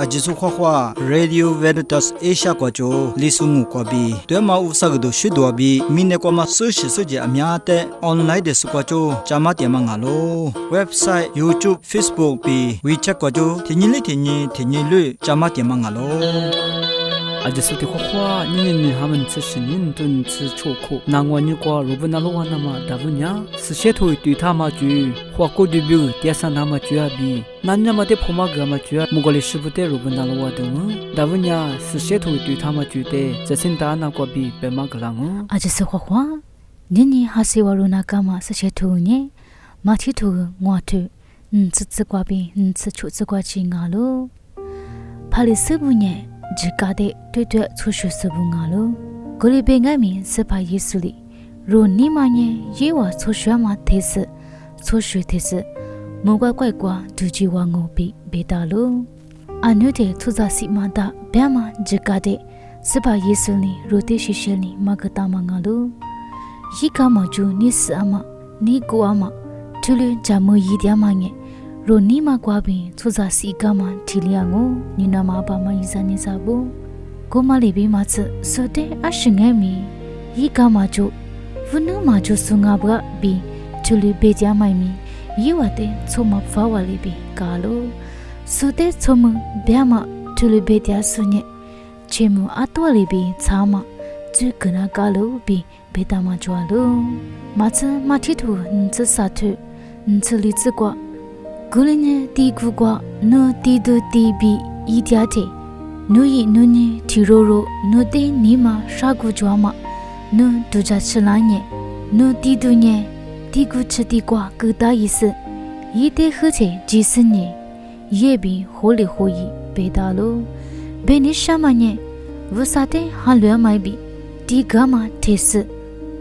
ajisu khwa Radio Veritas Asia kwa jo lisungu kwa bi twema usagdo shidwa bi mine kwa ma social soje amya te online de su kwa jo chama te ma ngalo website YouTube Facebook bi WeChat kwa jo tinyi lu chama te ma ngalo ajisu te khwa ni hamen tshin tun tsu choko nangwa ni kwa robana lo wana ma dabunya sche thoi tu thama ju khwa ko debut tiasa nama ju abi nanya mate phoma gama ju mugole shibute robana lo wa dum dabunya sche thoi tu thama ju te jasinta na ko bi pema galang ajisu khwa ni hasi waruna kama sche thoi ni ma thi thu ngwa thu tsu kwa bi tsu chu kwa chi ngalo phali sibu nye jikade twe chushu sabungalo gori bengami sepa yesuli ro nimanye yewa chushu ma these chushu these mogwa kwai kwa duji wango bi betalo anude thuza simada byama jikade sepa yesuli rote shisheli magata mangalo yikama ju nisama ni goama tulu jamu yidyamanye Roni ma kwabi tuza si kama tiliango nina ma ba ma izani sabo goma lebi ma tsu sote ashingemi yi kama jo vunu ma jo sunga bra bi tuli beja mai mi yiwate tsoma fawa lebi kalo sote tsoma byama tuli beja sunye chemu atwa lebi tsama ju kana kalo bi beta ma jwalo ma tsu ma thitu ntsu satu ntsu li tsu kwa Gulinye ti gugwa no ti do ti bi idiate no yi no ni tiroro no de nima shagu jwama no duja chlanye no ti do nye ti gu chti kwa gda yis yi de heche jisni ye bi holi hoyi bedalo beni shamanye vusate halwe mai bi ti gama tes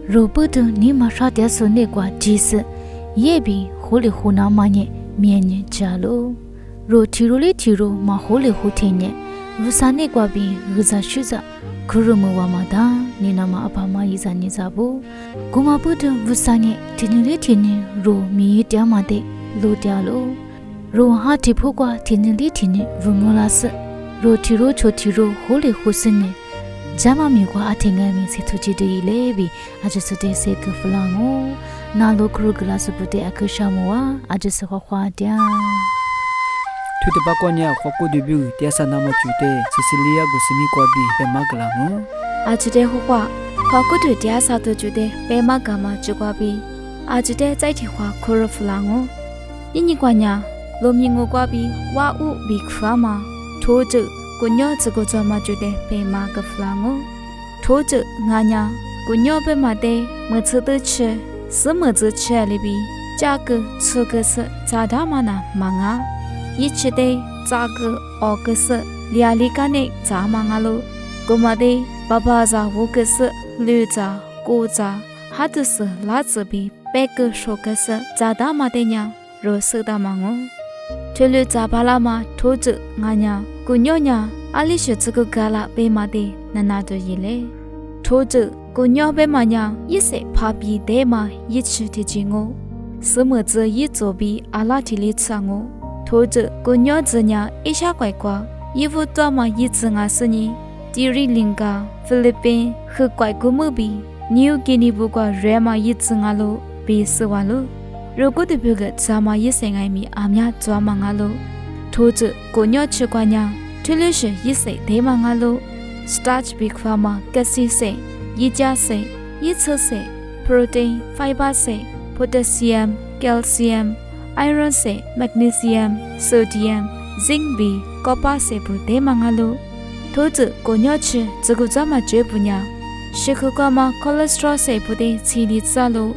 robot nima sha de so ne kwa jis ye bi holi hona manye mienye chalo ro tiro ma hole hotenye rusane kwa bi ruza shuza kurumu wa mada nina ma apama izani zabo goma budu rusane tinile ro mi dyamade lo dyalo ro ha tipho kwa tinile rumolas ro tiro chotiro hole hosene jama mi kwa atenga mi situji de ilebi ajisude se kuflango nalo krugla subute akushamoa ajisa khwa dia tude bakonya khoko debu tiasa nama chute Cecilia gusimi kwa bi pemaglamu ajide khwa khoko de tiasa to chute pemagama chukwa bi ajide chaiti khwa khoroflango yini kwanya lomingo kwa bi wa u bi khama thoje kunyo chego chama chute pemagaflango thoje nganya kunyo pe mate mchede che什么子吃里比价格吃个是咋他妈呢忙啊一起的价格二个是两里干的咋忙啊喽哥妈的爸爸咋五个是六咋九咋还都是哪子比八个十个是咋他妈的呢若是的忙哦这里咋巴拉嘛拖着俺呀姑娘呀阿里是这个干了被妈的那拿着一嘞拖着姑娘被妈娘一些怕比得嘛一起的经哦，什么子一做比阿拉提里唱哦，拖着姑娘子娘一下乖乖，衣服多嘛一次俺是你，迪里林嘎菲律宾和乖姑母比，你有给你不过热嘛一次俺喽，比死完喽，如果的别个咱嘛一些爱米阿娘做嘛俺喽，拖着姑娘吃瓜娘，这里是一些得嘛俺喽 ，starch big farmer 个是些。一加色、一侧色、protein、fiber 色、potassium、calcium、iron 色、magnesium、sodium、zinc B、copper 色不得嘛个喽。投资果鸟吃这个怎么绝不呢？是可干嘛 cholesterol 色不得吃里子喽。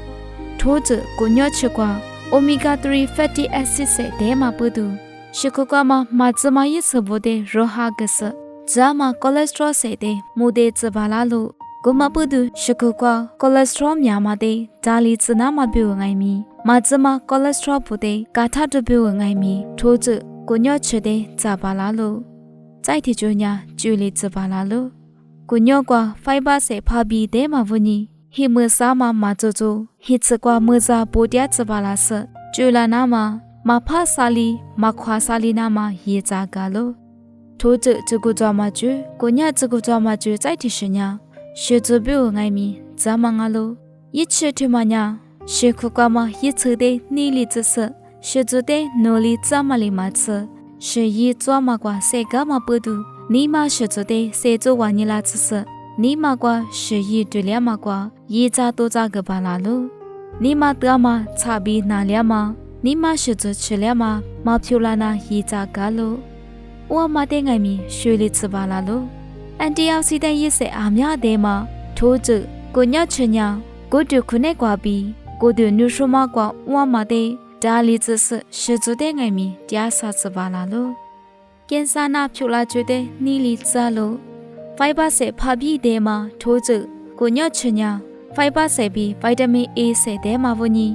投资果鸟吃瓜 omega 3 fatty acid 色得嘛不得。是可干嘛马子嘛一次不得热哈个色，怎么 cholesterol 色得没得子巴拉喽。Goma budu shukukwa cholesterol myamade dali tsna ma biu ngai mi mazma cholesterol pude gatha de biu ngai mi thozu gonyo chede zabala lo zai ti junya juli zabala lo gonyo kwa fiber se phabi de ma vuni hi msa ma ma zozo hi tsakwa msa bodya zabala se jula na ma ma pha sali ma khwa sali na ma ye za ga lo ထိုးကျကူကြမှာကျွကိုညကျကူကြမှာကျွစိုက်တီရှင်ညာရှေကျဘိုငိုင်းမီဇာမငါလိုရစ်ချထမညာရှေခုကမရစ်ချတဲ့နီလီကျဆရှေကျတဲ့နိုလီဇာမလီမတ်ဆရှေရီဇွာမကွာစေကမပဒူနီမရှေကျတဲ့စေကျဝနီလာကျဆနီမကွာရှေရီတွေ့လျမကွာရီကြတော့ကြကပါလာလို့နီမတမချဘီနာလျမနီမရှေကျချလျမမဖြူလာနာရီကြကလို့ဝါမတဲ့ငိုင်မီရွှေလီချပါလာလို့အန်တီယောက်စီတဲ့ရစ်စေအာမြတဲ့မှာထိုးကျကိုညချညာကိုတူခုနဲ့ကွာပြီးကိုတူနုရှမကွာဝါမတဲ့ဒါလီကျဆရှေကျတဲ့ငိုင်မီတရားစာချပါလာလို့ကင်ဆာနာဖြူလာကျွတဲ့နီလီချလို့ဖိုင်ဘာစေဖာပြီးတဲ့မှာထိုးကျကိုညချညာဖိုင်ဘာစေပြီးဗိုက်တာမင် A စေတဲ့မှာဝန်ကြီး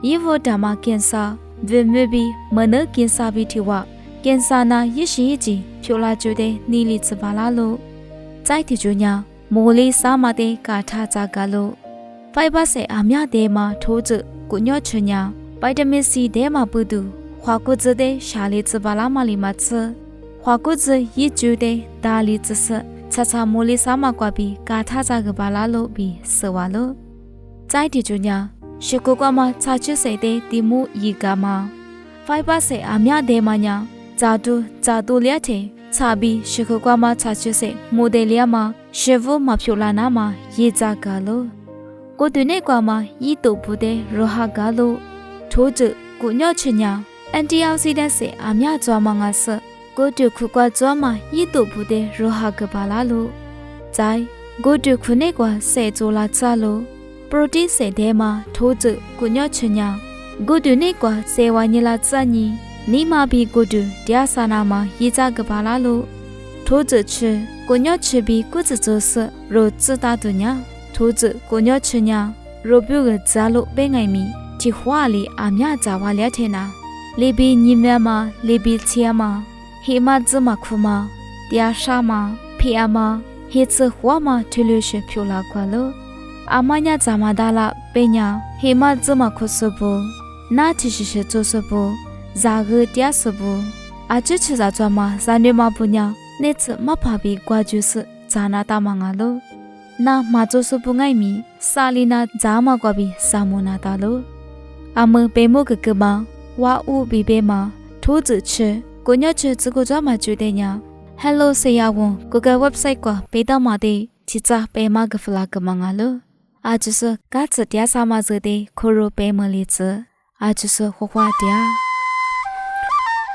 ရီဗိုဒါမာကင်ဆာဗေမေဘီမနကင်ဆာပြီးတီဝကင်ဆာနာရရှိကြီးဖြူလာကျွတဲ့နီလီချပါလာလို့စိုက်တီကျွညာမိုလီစာမတဲ့ကာထာကြကလို့ဖိုင်ဘာစေအာမြတဲ့မှာထိုးကျကိုညချညာဗိုက်တာမင် C တဲ့မှာပူတူခွာကုကျတဲ့ရှာလီချပါလာမလီမတ်ခွာကုကျရစ်ကျွတဲ့ဒါလီချဆချာချာမိုလီစာမကွာပြီးကာထာကြကပါလာလို့ပြီးဆိုဝါလို့စိုက်တီကျွညာရှီကိုကမချာချစ်စေတဲ့တီမူရီကမှာဖိုင်ဘာစေအာမြတဲ့မှာညာဂျာတူလျက်တဲ့ချာပြီးရှီကိုကမချာချစ်စေမိုဒယ်လျမှာရှေဗိုမဖြူလာနာမှာရေကြကလို့ကိုတူနေကွာမှာရီတူပူတဲ့ရဟာကလို့ထိုးကျကိုညော့ချညာအန်တီအောက်ဆီဒန့်စေအာမြကြွားမငါဆကိုတူခုကွာကြွားမှာရီတူပူတဲ့ရဟာကပါလာလို့ဇိုင်ကိုတူခုနေကွာစေကြိုလာချလို့ပရိုတီစေတဲ့မှာထိုးကျကိုညော့ချညာကိုတူနေကွာစေဝါညလာစညီနီမာဘီကိုတူတရားစာနာမှာရီကြကပါလာလို့ထိုးကျချကိုညော့ချပြီးကိုကျကျဆရိုကျတာတူညာထိုးကျကိုညော့ချညာရိုပြုကဇာလို့ပဲငိုင်မီတီဟွာလီအာမြကြဝါလက်ထဲနာလေဘီညီမမလေဘီချီယမဟေမဇမခုမတရားရှာမဖေအမဟေချဟွာမထလူရှဖြူလာခွာလို့အာမညာဇာမဒါလာပေညာဟေမဇမခုစဘူနာတီရှိရှိကျစဘူဇာဂတရားစဘူအချစ်ချစာကြမှာဇာနေမပညာနေချမဖာဘီကွာဂျုစဇာနာတာမငါလို့နာမကျစဘူငိုင်မီစာလီနာဇာမကွာဘီစာမနာတာလို့အမပေမိုကကမဝါဥဘီဘေမထိုးကျချကိုညချစကိုကြမှာကျွတဲ့ညာ Hello ဆရာဝန်ကိုက website ကပေးတော့မှာတဲ့ချစ်စာပေမကဖလာကမငါလို့အာချစကတ်စတရားစာမစတဲ့ခိုရိုပေမလီချအာချစခွခွာတရား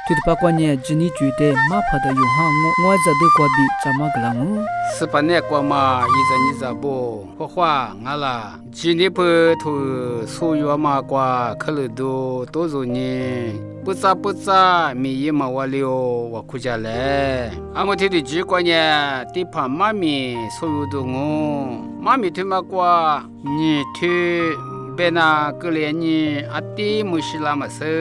tu pa kwa nye jini ju de ma pha da yu ha ngo za de kwa bi chama gla ngo spane kwa ma yiza niza bo ho hwa ngala jini pu thu so yu ma kwa khlu do to zo ni putsa mi yi ma wa leo wa khu ja le amo thi di ji kwa nya ti pha ma mi so yu do ngo ma mi thu ma kwa ni thu bena kle ni ati mushila ma se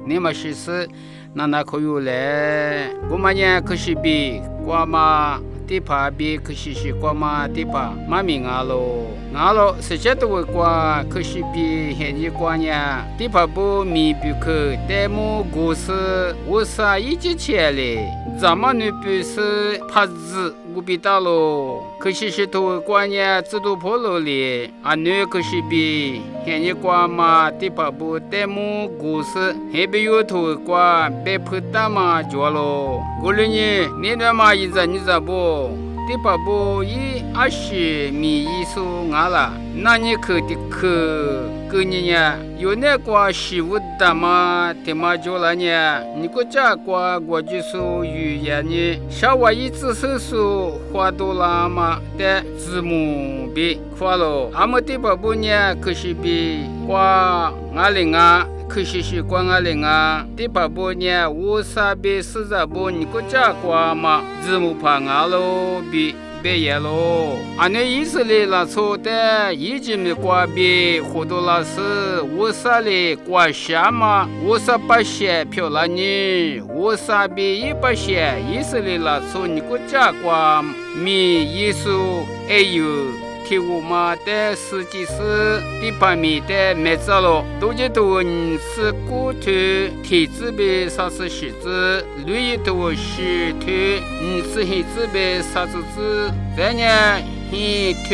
ni ma shi se nana koyu le gumanya kushibi kwama tipa bi kushishi kwama tipa mami ngalo sechetu kwa kushibi henyi kwanya tipa bu mi buku temu gusu usa iji chele zamanu pusu pazu gubitalo kushishi tu kwanya zudu polo li anu kushibi henyi kwama tipa bu temu gusu hebiyu tu kwa beputama jwalo gulunyi nidama yiza nizabo tipa bu yi ashi mi yisu ngala nani ke kunya yone kwa shiwudama tema jolanya nikocha kwa gwajisu yuyani shawa yitsusu hwadolama de zimu bi kwalo amatipa bunya kushibi kwa ngalinga kushishi kwa ngalinga tipa bunya wusabi sizabo nikocha kwa ma zimu pangalo bi beyelo ane isle la sote yijimi kwa bi khodola se wosale kwa shama wosapashe pyolani wosabi yipashe isle la so nikocha kwa mi yisu eyu 提乌马的司机是第八米的没走了，都觉得你是骨头，体质被啥子洗子，绿头洗头，你是黑子被啥子子，这呢？黑头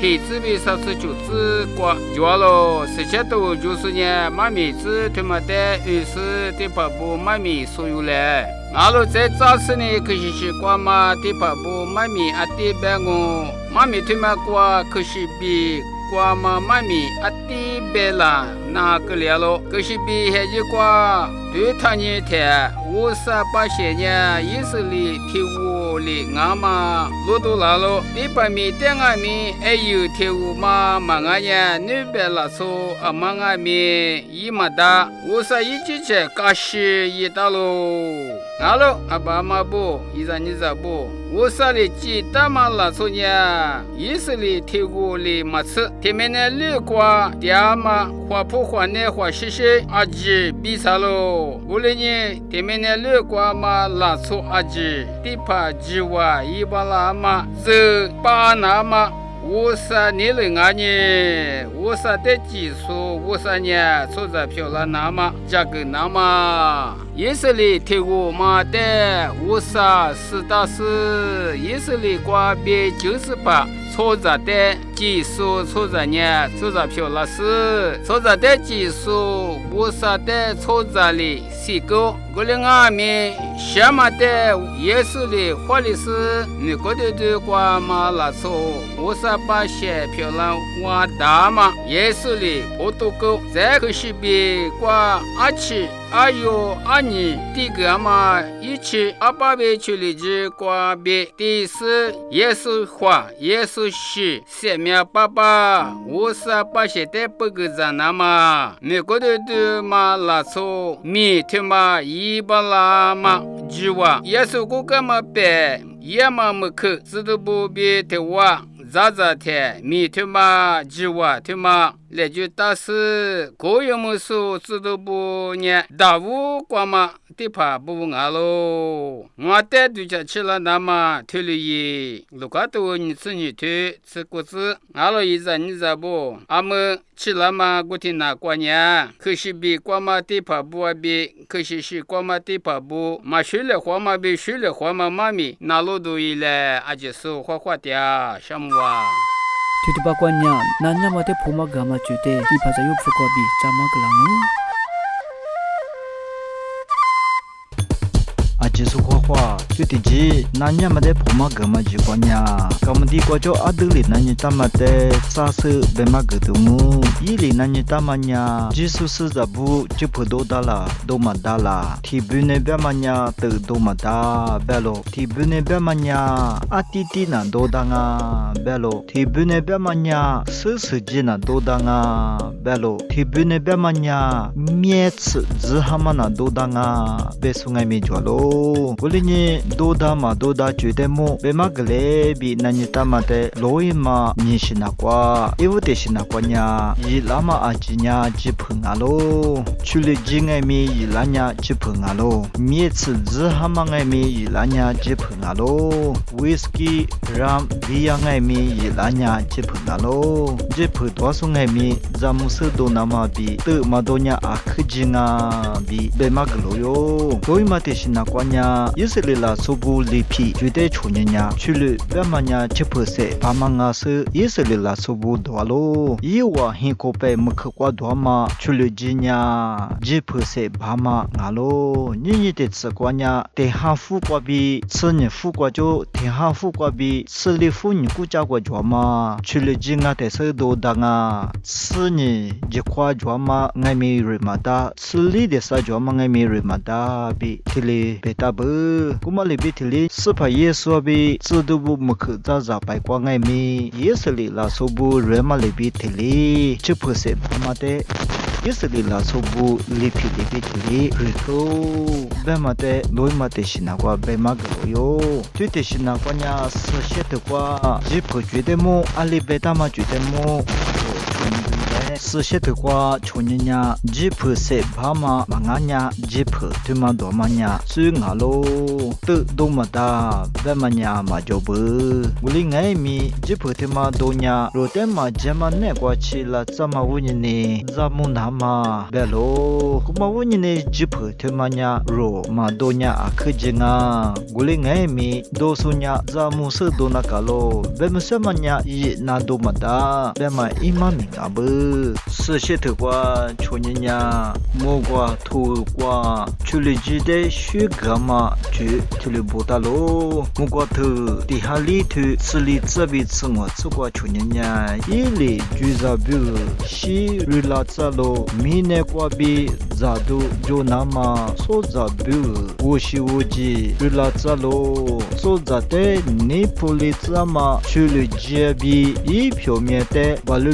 体质被啥子就子过，脚了，这些都就是呢，妈咪子他妈的于是的把不妈咪所有嘞。阿罗在早时呢，可是习惯嘛，的把不妈咪阿弟白我，妈咪他妈过可是比。qua mà mai mi ati bela na cái lẽ lo cái gì bị hệ gì qua đối thanh như thế vô sa ba xe nha Israeli theo vô li ngã mà lô tô là lo đi ba mi tiếng ai mi ai yêu theo mà ngã nha nếu bela số mà ngã mi y mà đã vô sa y chỉ chế cá sĩ y ta lo ngã lo ba mà bo y ra như ra bo vô sa li chỉ ta mà là số nha Israeli theo vô li mà sự前面的绿瓜爹嘛花圃花内花西西阿吉比萨喽无论你前面的绿瓜嘛拉出阿吉地帕吉瓦伊巴拉嘛这巴拿嘛我啥年龄啊你我啥的技术我啥呢出在漂亮那么价格那么以色列铁锅嘛的我啥是大是以色列瓜别98错在的技术错在呢错在漂亮是错在的技术我啥的错在里西沟我的阿妹什么的以色列花里是你觉得的瓜嘛拉错我啥把些漂亮我大嘛以色列我都够这个是比瓜阿七阿哟阿尼第个嘛一起阿爸别去理解瓜别第四耶稣话耶稣是下面爸爸我啥把些的不个在那嘛美国的的嘛拉错米他妈一巴拉嘛就话耶稣个干嘛别也嘛没去知道不别的话咋咋的米他妈就话他妈来就打死个有么说知道不呢大屋光嘛地怕不俺喽我带对家去了那么退了一如果都你吃你退吃果子俺了一阵你咋不俺们去了嘛我听那过年可是比光嘛地怕不啊比可是是光嘛地怕不嘛学了话嘛比学了话嘛妈咪那路都一来阿姐说花花的什么啊Tutu pakwanya nanya mate phoma gama chute di phaja yu phukwa bi chama klangu Jesu khwa tu ti ji nanya ma de phoma gama ji kwanya kamdi ko jo adli nanya tamate sa se be ma gdu mu yili nanya tamanya Jesu se za bu ji phodo dala do ma dala thi bune be manya te do ma da belo thi bune be manya atiti na do danga belo thi bune be manya se se ji na do danga belo thi bune be manya mie ts zi hama na do danga be sungai me jwalo Gulini doda ma doda chudemo bemagle bi nanyita mate loima nishina kwa evute shina kwanya yilama ajinya jiphungalo chule jingai mi yilanya jiphungalo mietsu zhamangai mi yilanya jiphungalo whisky ram biyangai mi yilanya jiphungalo jiphu dwasungai mi zamusu donama bi te madonya akhjinga bi bemaglo yo loima te shina kwanya Israela sobu lipi jude chunya chulu bamanya chepose pamanga se Israela sobu dwalo yiwa hinkope mkhwa dwama chulu jinya jepose bama ngalo nyinyi te tsakwanya te hafu kwa bi tsnye fu kwa jo te hafu kwa bi tsli fu ni ku cha kwa jwama chulu jinga te se do danga tsnye jekwa jwama ngami rimada tsli de sa jwama ngami rimada bi tile beta kumali bitili supa yeso bi tsudubu mukh za za pai kwa ngai mi yesli la sobu remali bitili chupuse pamate yesli la sobu lipi bitili riko bemate loimate shina kwa bemagro yo tute shina kwa nya shet kwa jipo judemo ali beta ma judemo 是些的话穷人呀吉普塞巴马马俺呀吉普对嘛多嘛呀是俺喽的多么大白嘛呀嘛就不我哩爱米吉普对嘛多呀若得嘛节嘛那过去了怎么问你怎么那么白喽我嘛问你吉普对嘛呀若嘛多呀啊可劲啊我哩爱米多数呀怎么是多那个喽白么什么呀一那多么大白嘛一嘛米啊不是些的话穷人呀莫过土过去了记得学个嘛去了不大喽莫过头底下里头是里这边生活这个穷人呀一里居着比西日拉扎喽米内过比咋都就那么说着比我是我记日拉扎喽说着的你不里这么去了这边一表面的把路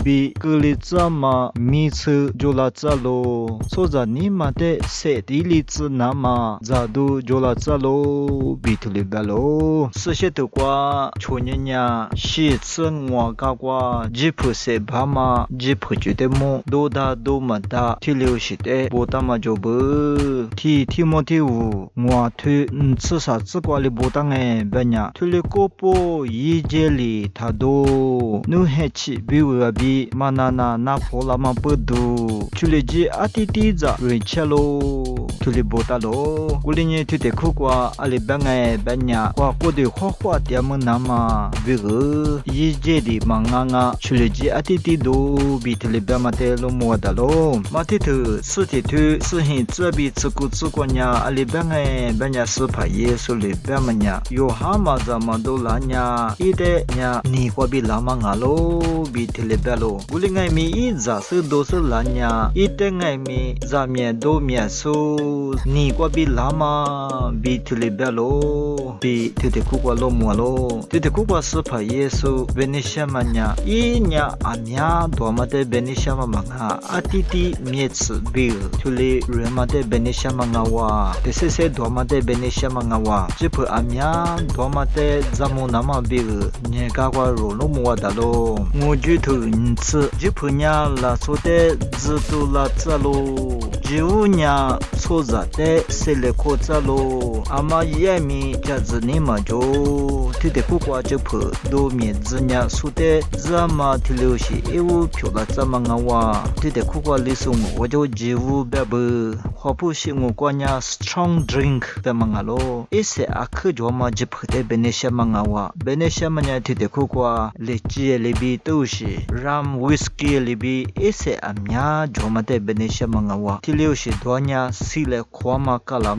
比格里这么米车就拉扎喽说着你妈的谁地里子那么咋都就拉扎喽比图里边喽这些的话穷人呀是吃我嘎瓜吉普塞巴嘛吉普觉得么多大多么大提溜是的不大嘛就不提莫提五我推吃啥子瓜里不当哎别呀推了个波一节里他都努黑起比我比嘛那破了嘛不都去了几阿弟弟子瑞切喽推了不大喽我哩呢推的苦瓜阿里别哎别呀瓜过的花点么那么比个一节里嘛去了几阿弟弟都比推了别嘛的lo么的喽嘛的头是的头是很这边自顾自过呀阿里别哎别呀是怕耶稣里别嘛呀有哈嘛怎么都来呀一的呀你过比拉嘛喽比推了别喽我哩爱米一咋是都是来呀一的爱米咋面都面数你过比拉嘛比推了别喽比推的苦瓜lo么喽推的苦瓜是怕耶稣别你什么呀一呀阿呀多么的别你什么嘛阿弟弟面子比推了人嘛的别你什么哇这些多么的别你什么哇这不阿呀多么的怎么那么比你嘎瓜肉lo么的喽我觉得你吃这不呀拉说的知道拉这喽就呀说着的谁来可这喽阿妈也米家子你嘛就推的苦瓜这不都面子呀说的怎么提溜些一物票了怎么哇推的苦瓜里送我就几物别不花不是我瓜呀 strong drink 的嘛喽一些阿克就嘛这不的别那些嘛哇别那些嘛呀推的苦瓜里几里比都是 rum whiskey里比一些阿呀就嘛的别那些嘛哇提溜些多呀西来夸嘛卡拉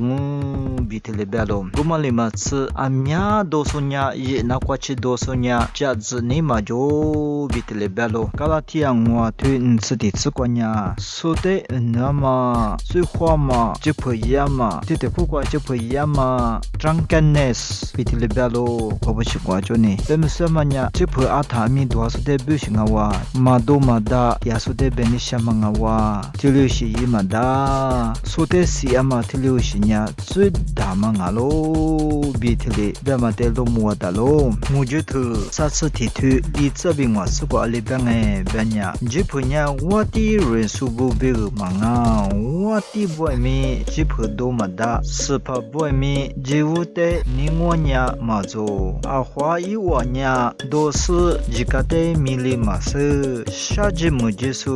比提里别喽我们里嘛吃阿呀多数呀也那过去多数呀价值你嘛就比提里别喽卡拉提昂我推吃的吃过呀说的那么最花嘛就不一样嘛对的苦瓜就不一样嘛 drunkenness 比提里别喽我不习惯就呢但是嘛呀就不阿他米多说的不行啊哇嘛多嘛da ya说的别你什么哇提溜些一嘛da说的是啊嘛提溜些呀最大嘛喽比提里别嘛的lo么的喽我觉得下次提推你这边我是过里边哎边呀就不呀我的人数不比嘛我的不米就不多嘛da是怕不米就的你我呀嘛做啊花一我呀都是几个的米里嘛是下季么就是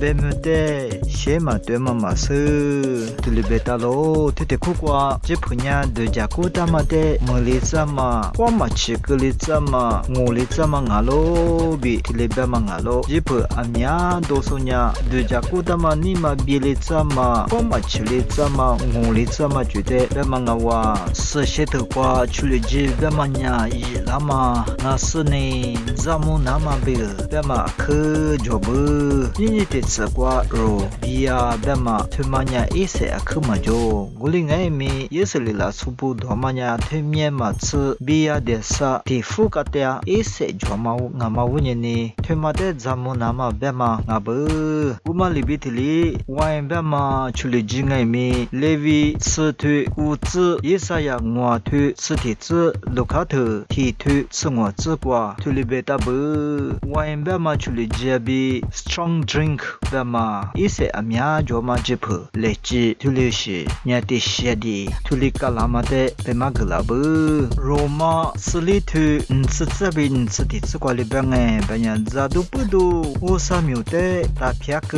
别么的些嘛对嘛嘛是这里别打喽这的苦瓜这不呀的家苦大嘛的么里怎么花嘛吃个里怎么我里怎么喽比这里别嘛喽这不阿呀都是呀的家苦大嘛你嘛比里怎么花嘛吃里怎么我里怎么觉得别嘛哇是些的瓜去了这别嘛呀一那么那是呢怎么那么别嘛可就不你的吃瓜肉比呀别 ma thumanya ise akhuma jo gulingai mi yeselila supu dhamanya themye ma tsu biya de sa ti fukatya ise joma ngama wunyeni themate jamu nama bema ngabu uma libitili wain bema chuli jingai mi levi tsu thu u tsu yesaya ngwa thu tsu ti tsu lokha thu ti thu tsungwa tsu kwa tulibeta bu wain bema chuli jabi strong drink bema ise amya joma jipu lechi tulishi nyati shedi tulika lamate bema glabu roma sli thu ntsabi ntsati tskwali bange banya zadu pudu osamyote tapyak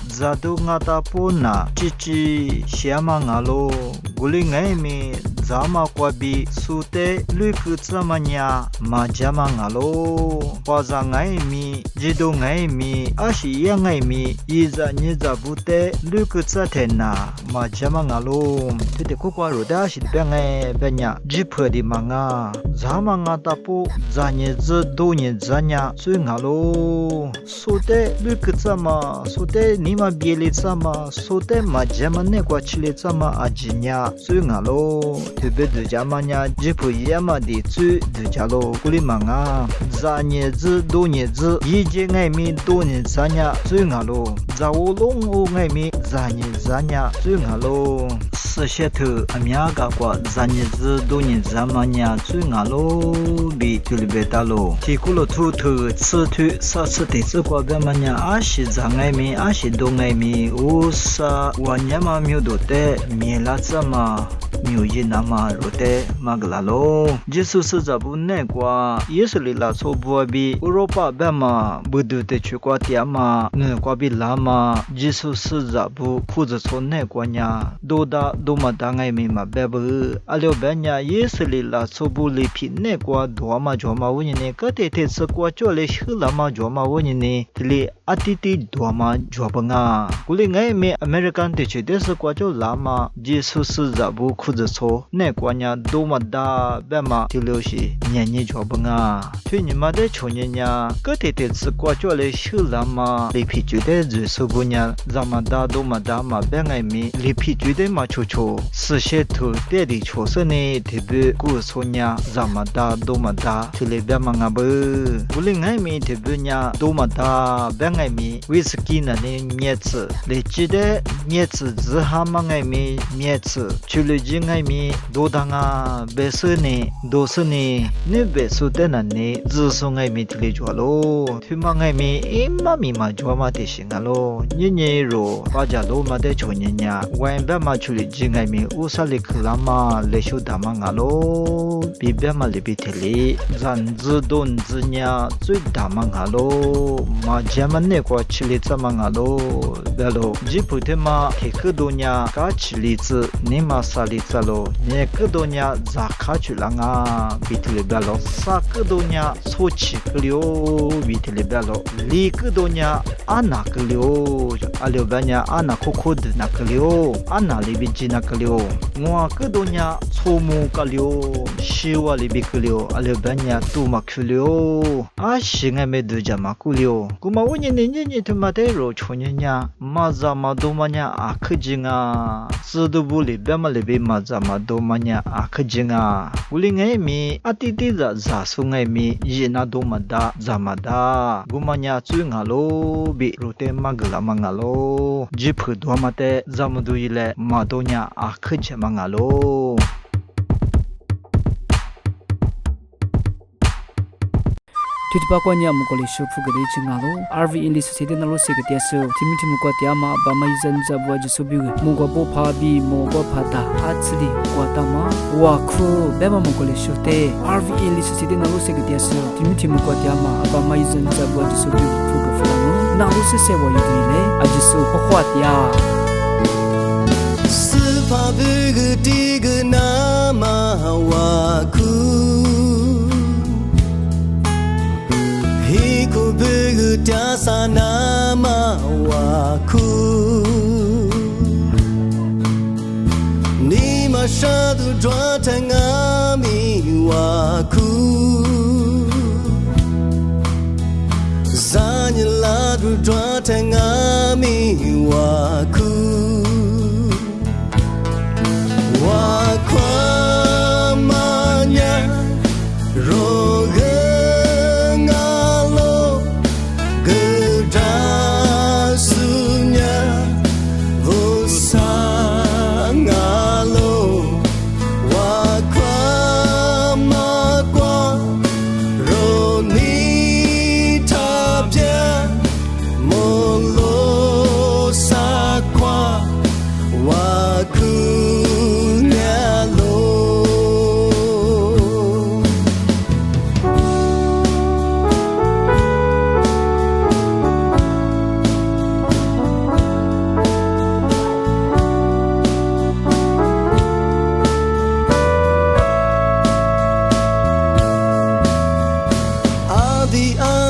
zadu ngata pona chichi shiama ngalo gulingai mi zama kwabi sute luku tsamanya majama ngalo waza ngai mi jido ngai mi ashi ya ngai mi iza niza bute luku tsatena majama ngalo tete kokwa roda shi bange banya jipu di manga zama ngata po zanye donye zanya su ngalo sute luku tsama sute nima biele tsama sute majama ne kwa chile tsama ajinya su ngalo tebe de jamanya jipu yama di tsu de jalo kulimanga zanye donye yije ngai mi donye zanya su ngalo zawo long ngai mi zanye zanya su ngalo seshetu amyaga kwa zanye donye zamanya su ngalo bi tulibetalo tikulo tu tsu tu sa te tsu kwa gamanya ashi zangai mi ashi dongai mi usa wanyama myodo te miela tsama myoji nama rote maglalo Jesus zabu ne kwa yesulila sobwa bi Europa bama budu te chukwa tiama ne kwa bi lama Jesus zabu khuza sonne kwa nya doda doma dangai mi ma bebu alyo banya yesulila sobu lipi ne kwa dwama joma wonyne kate te sakwa chole shilama joma wonyne tili atiti dwama jwabanga kuli ngai me American te chede sakwa cho lama Jesus zabu khuza so ne kwa nya doma da bema tilyoshi nyanyi jwabanga thini ma de chonyenya kate te sakwa chole shilama lipi jude zusubunya zamada doma da ma bengai mi lipi jude ma chocho sishe tu dedi chosene tebe ku sonya zamada doma da tile bema ngabu kuli ngai mi tebe nya doma da bengai mi whisky na ne nyetsu le jide nyetsu zhama ngai mi nyetsu chule jingai mi dodanga besene dosene ne besu dena ne zsu ngai mi tile jwalo thima ngai mi imma mi ma jwama te shingalo nyenye ro baja lo ma de chonyenya wain ba ma chule jingai mi usale klama le shu dama ngalo bibya ma le bitele zan zu don znya zui dama ngalo ma jamane kwa chile tsama ngalo belo jipute ma kekedonya ka chile tsu ne ma sali tsalo ne kedonya za kha chulanga bitele belo sa kedonya sochi klyo bitele belo li kedonya ana klyo alyo banya ana kokhod na klyo ana libiji na klyo ngwa kedonya somu klyo shiwa libi klyo alyo banya tu ma klyo a shinga me de jama klyo kuma wonye ne nyenye tumate ro chonyenya maza madomanya akhjinga sudubuli bemale be maza madomanya akhjinga ulingai mi atiti za sungai mi yina domada zamada gumanya chunga lo bi rote magla mangalo jiphu domate zamudu ile madonya akhjama ngalo Tutupa kwa nya mukoli shufu gade chingalo RV English sede nalo seketia so timiti mukwa tiama ba maizan zabwa jisubi mukwa bo phabi mukwa phata atsli kwa tama wa khu bema mukoli shute RV English sede nalo seketia so timiti mukwa tiama ba maizan zabwa jisubi fuga fulano na usse sewa yudile ajisu khwa tia sifa big nama wa khu Hiku bigu jasa nama waku Nima shadu dwa tengami waku Zanya ladu dwa tengami waku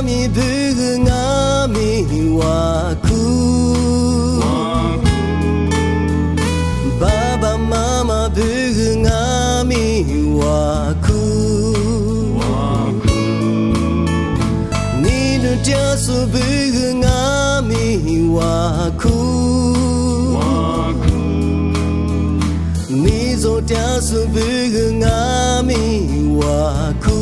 mi bu nga mi wa ku Baba mama bu nga mi wa ku Ni lu dia su bu nga mi wa ku Ni zo dia su bu nga mi wa ku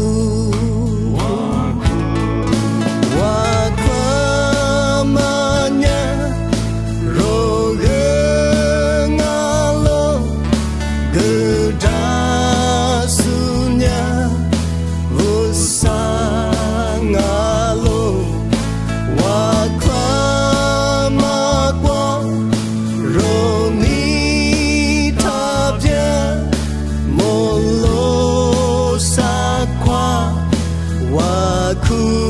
Cool.